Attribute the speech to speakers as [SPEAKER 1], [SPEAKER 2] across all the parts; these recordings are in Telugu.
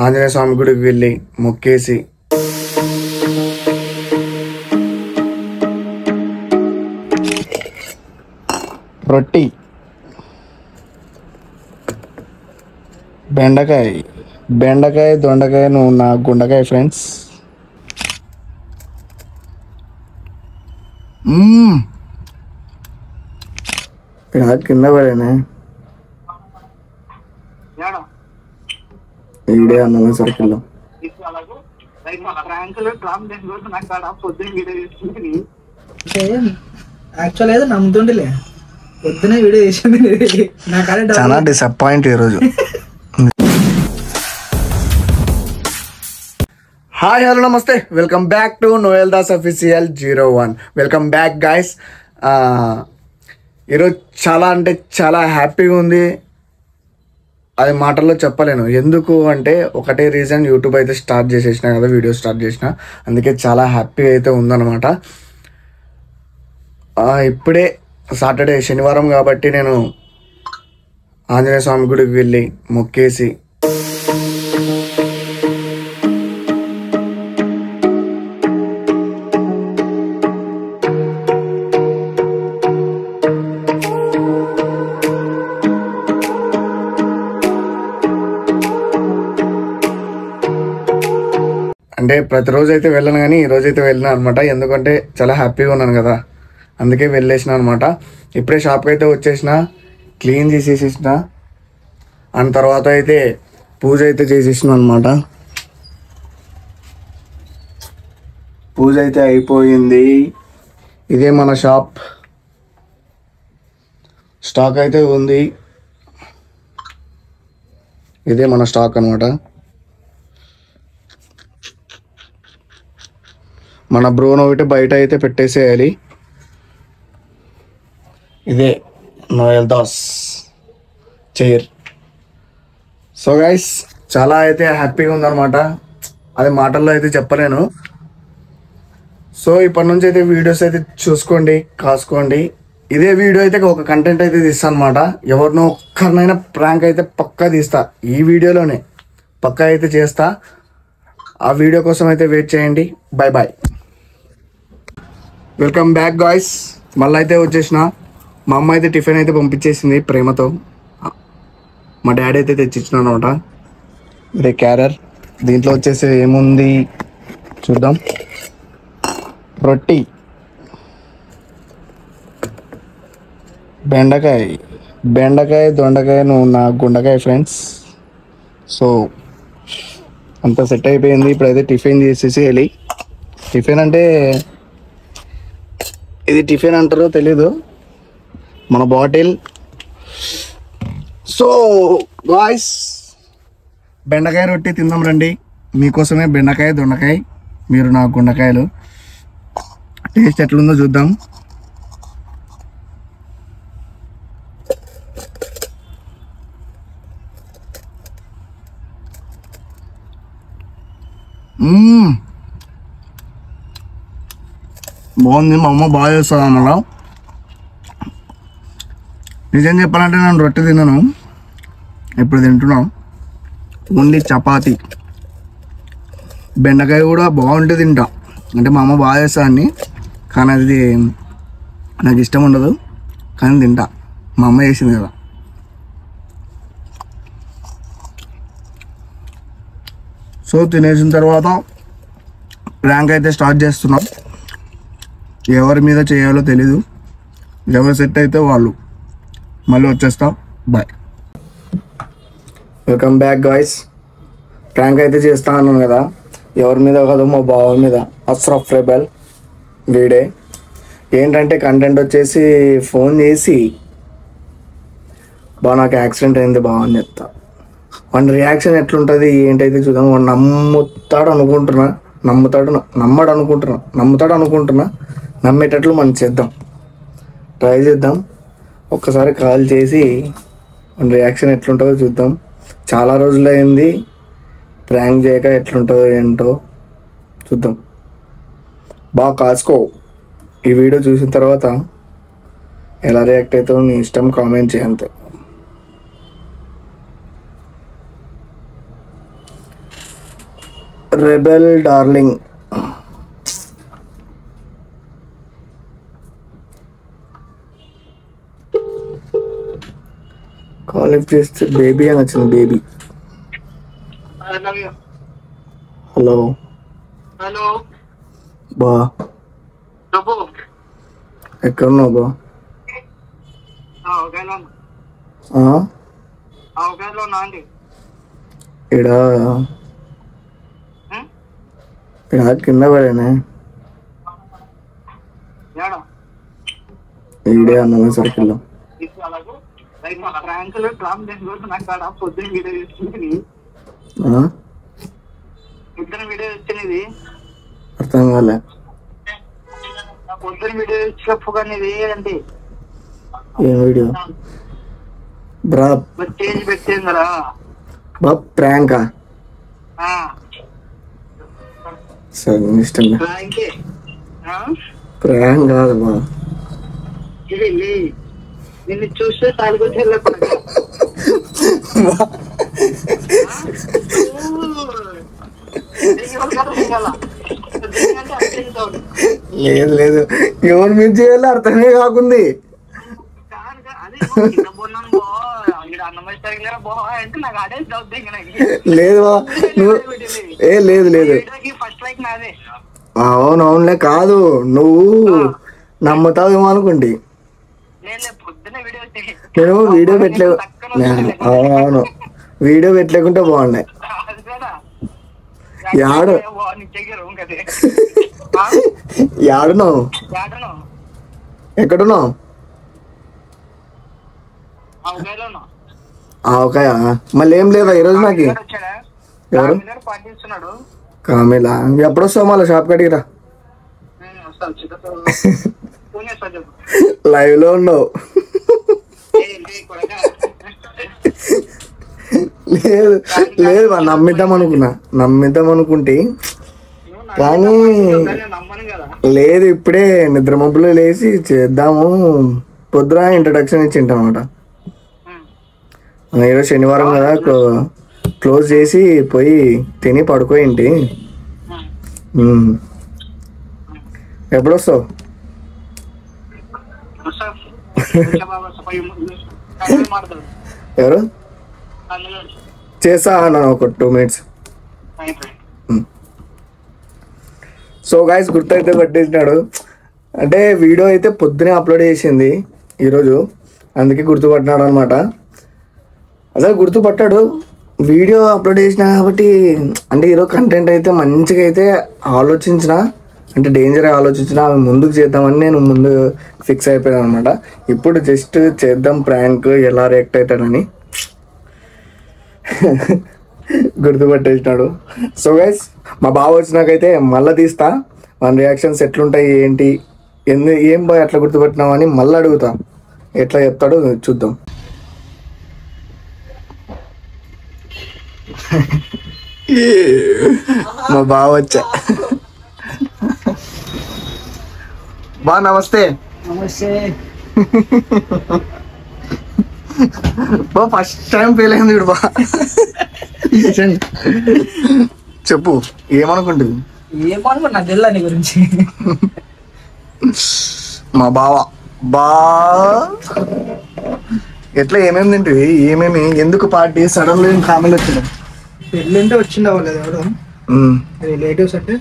[SPEAKER 1] ఆంజనేయ స్వామి గుడికి వెళ్ళి మొక్కేసి రొట్టి, బెండకాయ దొండకాయ నువ్వు నా గుండకాయ ఫ్రెండ్స్. కింద పడేనే ఈడే అన్న సర్కిల్లో.
[SPEAKER 2] యాక్చువల్ అయితే నమ్ముతుండలే పొద్దునే వీడియో చేసింది.
[SPEAKER 1] చాలా డిసప్పాయింట్ ఈరోజు. హాయ్ హలో నమస్తే, welcome back to Noel Das official 01. Welcome back guys. ఈరోజు చాలా అంటే చాలా హ్యాపీగా ఉంది. అది మాటల్లో చెప్పలేను. ఎందుకు అంటే ఒకటే రీజన్, యూట్యూబ్ అయితే స్టార్ట్ చేసేసిన కదా, వీడియో స్టార్ట్ చేసిన, అందుకే చాలా హ్యాపీగా అయితే ఉందన్నమాట. ఇప్పుడే సాటర్డే శనివారం కాబట్టి నేను ఆంజనేయ స్వామి గుడికి వెళ్ళి మొక్కేసి అంటే ప్రతిరోజు అయితే వెళ్ళను, కానీ ఈరోజైతే వెళ్ళినా అనమాట. ఎందుకంటే చాలా హ్యాపీగా ఉన్నాను కదా, అందుకే వెళ్ళేసిన అనమాట. ఇప్పుడే షాప్కి అయితే వచ్చేసిన, క్లీన్ చేసేసేసిన, అండ్ తర్వాత అయితే పూజ అయితే చేసేసిన అనమాట. పూజ అయితే అయిపోయింది. ఇదే మన షాప్, స్టాక్ అయితే ఉంది. ఇదే మన స్టాక్ అనమాట. మన బ్రోన్ ఒకటి బయట అయితే పెట్టేసేయాలి. ఇదే Noel Das chair. So guys, చాలా అయితే హ్యాపీగా ఉందన్నమాట. అది మాటల్లో అయితే చెప్పలేను. సో ఇప్పటి నుంచి అయితే వీడియోస్ అయితే చూసుకోండి, కాసుకోండి. ఇదే వీడియో అయితే ఒక కంటెంట్ అయితే తీస్తాను అనమాట. ఎవరినో ఒక్కరినైనా ప్రాంక్ అయితే పక్కా తీస్తా, ఈ వీడియోలోనే పక్కా అయితే చేస్తా. ఆ వీడియో కోసం అయితే వెయిట్ చేయండి. Bye bye. Welcome back guys. మళ్ళీ అయితే వచ్చేసిన. మా అమ్మ అయితే టిఫిన్ అయితే పంపించేసింది ప్రేమతో. మా డాడీ అయితే తెచ్చిచ్చిన అనమాట. ఇదే క్యారర్. దీంట్లో వచ్చేసి ఏముంది చూద్దాం. రొట్టి, బెండకాయ దొండకాయ నువ్వు నా గుండకాయ ఫ్రెండ్స్. సో అంతా సెట్ అయిపోయింది. ఇప్పుడైతే టిఫిన్ చేసేసి వెళ్ళి, టిఫిన్ అంటే ఇది టిఫిన్ అంటారో తెలీదు, మన బాటిల్. సో గాయ్స్, బెండకాయ రొట్టి తిందాం రండి. మీకోసమే బెండకాయ దొండకాయ, మీరు నా గుండకాయలు. టేస్ట్ ఎట్లుందో చూద్దాం. బాగుంది. మా అమ్మ బాగా చేస్తుంది అన్నమాట. నిజం చెప్పాలంటే నేను రొట్టె తిన్నాను, ఇప్పుడు తింటున్నాను ఓన్లీ చపాతి. బెండకాయ కూడా బాగుంటే తింటా, అంటే మా అమ్మ బాగా చేస్తుందని, కానీ అది నాకు ఇష్టం ఉండదు, కానీ తింటా. మా అమ్మ చేసింది కదా. సో తినేసిన తర్వాత ర్యాంక్ అయితే స్టార్ట్ చేస్తున్నాం. ఎవరి మీద చేయాలో తెలీదు, ఎవరు సెట్ అయితే వాళ్ళు. మళ్ళీ వచ్చేస్తాం. Bye. Welcome back guys. Prank అయితే చేస్తా అన్నాను కదా, ఎవరి మీద కాదు, మా బావ మీద. అస్రఫ్ రెబల్ వీడే. ఏంటంటే కంటెంట్ వచ్చేసి ఫోన్ చేసి, బాగా నాకు యాక్సిడెంట్ అయింది బాగా అని చెప్తా. వాడి రియాక్షన్ ఎట్లుంటుంది ఏంటైతే చూద్దాం. వాడు నమ్ముతాడు అనుకుంటున్నా. నమ్మేటట్లు మనం చేద్దాం, ట్రై చేద్దాం. ఒక్కసారి కాల్ చేసి రియాక్షన్ ఎట్లుంటుందో చూద్దాం. చాలా రోజులైంది ప్రాంక్ చేయక, ఎట్లుంటుందో ఏంటో చూద్దాం. బాగా కాసుకో. ఈ వీడియో చూసిన తర్వాత ఎలా రియాక్ట్ అవుతావు నీ ఇష్టం, కామెంట్ చేయంతే. Rebel darling. కాల్ లిఫ్ట్ చేస్తే బేబీ అని వచ్చింది. బేబీ. హలో
[SPEAKER 2] హలో
[SPEAKER 1] బా, ఎక్కడున్నావు బా? ఇడా ఇడా కింద పడానే. ఈడే అన్నమే సర్కిల్లో. అర్థం కాలే. ఏం వీడియో బ్రా? బా ప్రాంకా? సరే నీ ఇష్టం. ప్రాంక్ కాదు బా.
[SPEAKER 2] నిన్ను చూస్తే తాలికొచ్చి
[SPEAKER 1] లేదు లేదు, ఎవరు మీరు చేయాలో అర్థమే కాకుంది. లేదు బా నువ్వు. లేదు లేదు, అవునవునులే. కాదు, నువ్వు నమ్ముతావేమో అనుకుంటే నేను వీడియో పెట్టలే. అవును, వీడియో పెట్టలేకుంటే బాగున్నాయి. యాడున్నావు? ఎక్కడున్నావు? ఓకే. మళ్ళీ ఏం లేదా ఈరోజు నాకు? ఎవరు? కామిలా. ఎప్పుడు వస్తావు మళ్ళీ షాప్ కాడికి రా. లైవ్ లో ఉన్నావు. లేదు లేదు, నమ్మిద్దాం అనుకుంటే కానీ లేదు. ఇప్పుడే నిద్ర మబ్బులో లేచి చేద్దాము. పొద్దున ఇంట్రడక్షన్ ఇచ్చింటాం అనమాట. ఈరోజు శనివారం కదా, క్లోజ్ చేసి పోయి తిని పడుకోయింటి. ఎప్పుడు వస్తావు? ఎవరు చేస్తా అన్నాను ఒక 2 minutes. సో గైస్, గుర్తయితే పట్టేసినాడు. అంటే వీడియో అయితే పొద్దునే అప్లోడ్ చేసింది ఈరోజు, అందుకే గుర్తుపట్టినాడు అనమాట. అసలు గుర్తుపట్టాడు, వీడియో అప్లోడ్ చేసిన కాబట్టి. అంటే ఈరోజు కంటెంట్ అయితే మంచిగా అయితే ఆలోచించిన, అంటే డేంజర్గా ఆలోచించిన, అవి ముందుకు చేద్దామని నేను ముందు ఫిక్స్ అయిపోయాను అనమాట. ఇప్పుడు జస్ట్ చేద్దాం ప్రాంక్, ఎలా రియాక్ట్ అవుతాడని గుర్తుపట్టేసినాడు. సో గైస్, మా బావ వచ్చినాకైతే మళ్ళీ తీస్తా, మన రియాక్షన్స్ ఎట్లుంటాయి ఏంటి, ఏం బాయ్ అట్లా గుర్తుపట్టినావు అని మళ్ళీ అడుగుతా. ఎట్లా చెప్తాడో చూద్దాం. మా బావ వచ్చా. బా నమస్తే.
[SPEAKER 2] నమస్తే.
[SPEAKER 1] బా ఫస్ట్ టైం ఫెయిల్ అయింది ఇప్పుడు. బా చెప్పు, ఏమనుకుంటుంది?
[SPEAKER 2] ఏమనుకున్నా తెల్లా నీ గురించి.
[SPEAKER 1] మా బావ బా ఎట్లా ఏమేమి తింటివి? ఏమేమి ఎందుకు పార్టీ సడన్లీ కామెంట్ వచ్చింది?
[SPEAKER 2] పెళ్ళి అంటే వచ్చింది అవ్వలేదు ఎవరు రిలేటివ్స్ అంటే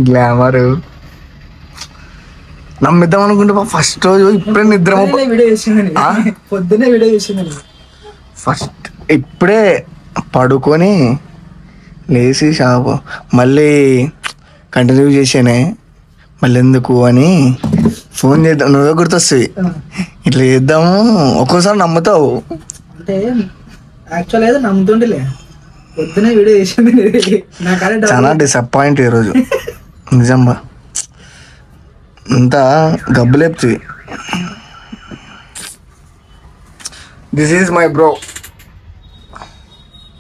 [SPEAKER 1] గ్లామర్ నమ్మిద్దాం అనుకుంటే ఫస్ట్ రోజు ఇప్పుడే నిద్ర
[SPEAKER 2] వీడియో చేసిందని, పొద్దున్నే వీడియో చేసిందని.
[SPEAKER 1] ఫస్ట్ ఇప్పుడే పడుకొని లేచి షాపు మళ్ళీ కంటిన్యూ చేసానే. మళ్ళీ ఎందుకు అని ఫోన్ చేద్దాం, నువ్వే గుర్తొస్తాయి. ఇట్లా చేద్దాము, ఒక్కోసారి నమ్ముతావు.
[SPEAKER 2] అంటే యాక్చువల్ అయితే నమ్ముతుండలే, పొద్దునే వీడియో చేసింది.
[SPEAKER 1] చాలా డిసప్పాయింట్ ఈరోజు నిజంగా. అంతా గబ్బులేపుతుంది. This is my bro,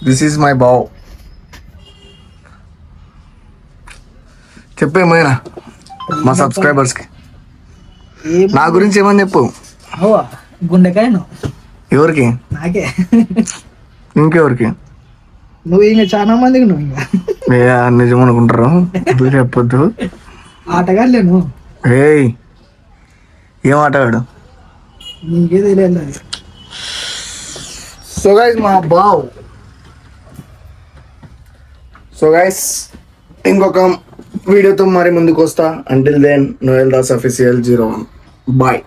[SPEAKER 1] this is my బావ్. చెప్పేమైనా మా సబ్స్క్రైబర్స్కి నా గురించి ఏమని చెప్పు.
[SPEAKER 2] గుండెకాయను
[SPEAKER 1] ఎవరికి?
[SPEAKER 2] నాకే.
[SPEAKER 1] ఇంకెవరికి?
[SPEAKER 2] నువ్వు ఇంకా చాలా మందికి నువ్వు ఇంకా
[SPEAKER 1] నిజం అనుకుంటారు చెప్పొద్దు.
[SPEAKER 2] ఆటగాడులే నువ్వు.
[SPEAKER 1] ఏయ్ ఏం ఆటగాడు?
[SPEAKER 2] నీకే తెలియదు అది.
[SPEAKER 1] సో గైస్ మా బావ్. సో గైస్ ఇంకొక వీడియోతో మరి ముందుకు వస్తా. Until then Noel Das official 01. Bye.